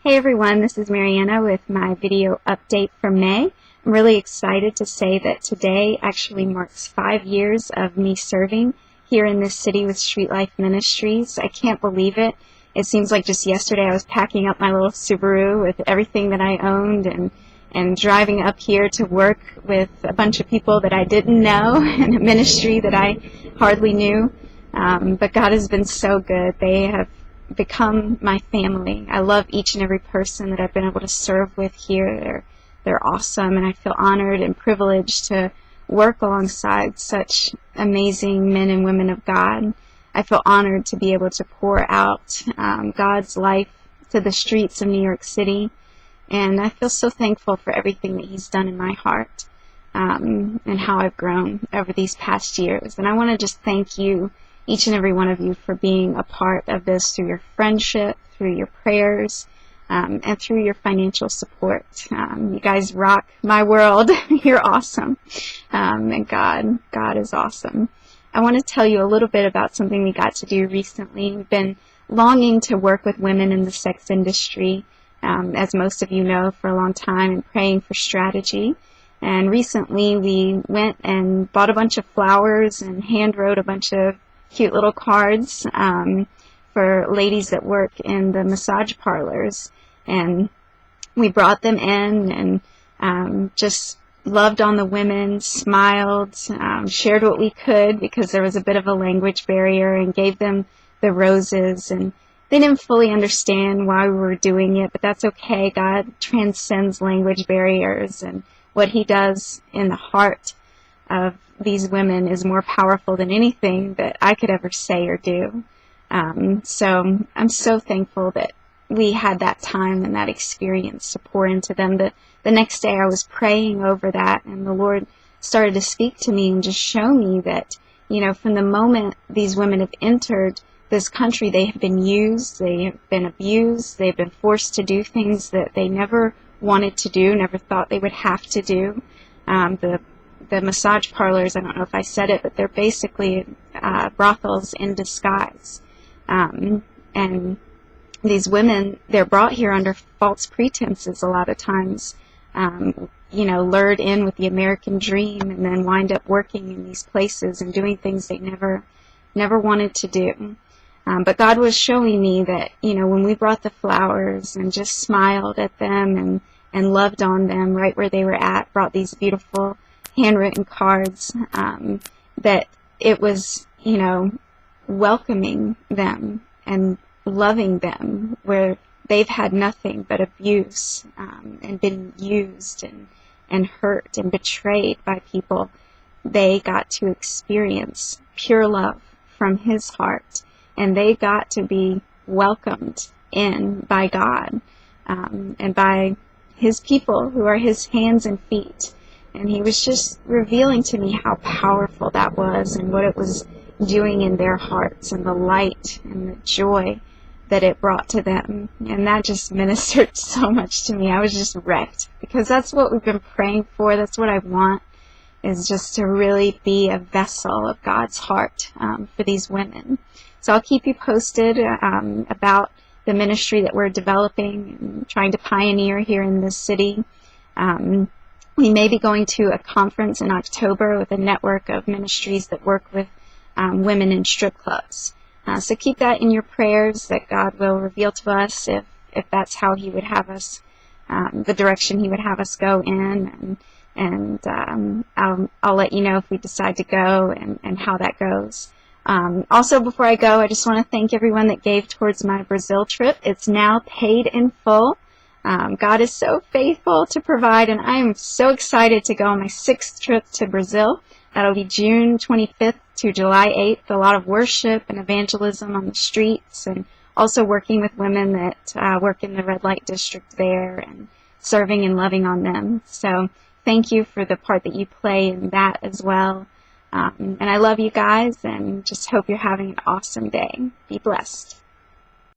Hey everyone, this is Mariana with my video update for May. I'm really excited to say that today actually marks 5 years of me serving here in this city with Street Life Ministries. I can't believe it. It seems like just yesterday I was packing up my little Subaru with everything that I owned and driving up here to work with a bunch of people that I didn't know and a ministry that I hardly knew. But God has been so good. They have become my family. I love each and every person that I've been able to serve with here. They're awesome, and I feel honored and privileged to work alongside such amazing men and women of God. I feel honored to be able to pour out God's life to the streets of New York City, and I feel so thankful for everything that He's done in my heart and how I've grown over these past years. And I want to just thank you, each and every one of you, for being a part of this through your friendship, through your prayers, and through your financial support. You guys rock my world. You're awesome. And God is awesome. I want to tell you a little bit about something we got to do recently. We've been longing to work with women in the sex industry, as most of you know, for a long time, and praying for strategy. And recently we went and bought a bunch of flowers and hand wrote a bunch of cute little cards for ladies that work in the massage parlors, and we brought them in and just loved on the women, smiled, shared what we could because there was a bit of a language barrier, and gave them the roses. And they didn't fully understand why we were doing it, but that's okay. God transcends language barriers, and what He does in the heart of these women is more powerful than anything that I could ever say or do. So I'm so thankful that we had that time and that experience to pour into them. The next day I was praying over that, and the Lord started to speak to me and just show me that, you know, from the moment these women have entered this country, they have been used, they have been abused, they've been forced to do things that they never wanted to do, never thought they would have to do. The massage parlors, I don't know if I said it, but they're basically brothels in disguise. And these women, they're brought here under false pretenses a lot of times, lured in with the American dream, and then wind up working in these places and doing things they never wanted to do. But God was showing me that, when we brought the flowers and just smiled at them and loved on them right where they were at, brought these beautiful handwritten cards, that it was, welcoming them and loving them where they've had nothing but abuse and been used and hurt and betrayed by people. They got to experience pure love from His heart, and they got to be welcomed in by God and by His people who are His hands and feet. And He was just revealing to me how powerful that was and what it was doing in their hearts, and the light and the joy that it brought to them. And that just ministered so much to me. I was just wrecked, because that's what we've been praying for. That's what I want, is just to really be a vessel of God's heart for these women. So I'll keep you posted about the ministry that we're developing and trying to pioneer here in this city. We may be going to a conference in October with a network of ministries that work with women in strip clubs. So keep that in your prayers, that God will reveal to us if that's how He would have us, the direction He would have us go in. And I'll let you know if we decide to go and how that goes. Also, before I go, I just want to thank everyone that gave towards my Brazil trip. It's now paid in full. God is so faithful to provide, and I am so excited to go on my 6th trip to Brazil. That'll be June 25th to July 8th. A lot of worship and evangelism on the streets, and also working with women that work in the red light district there and serving and loving on them. So thank you for the part that you play in that as well. And I love you guys, and just hope you're having an awesome day. Be blessed.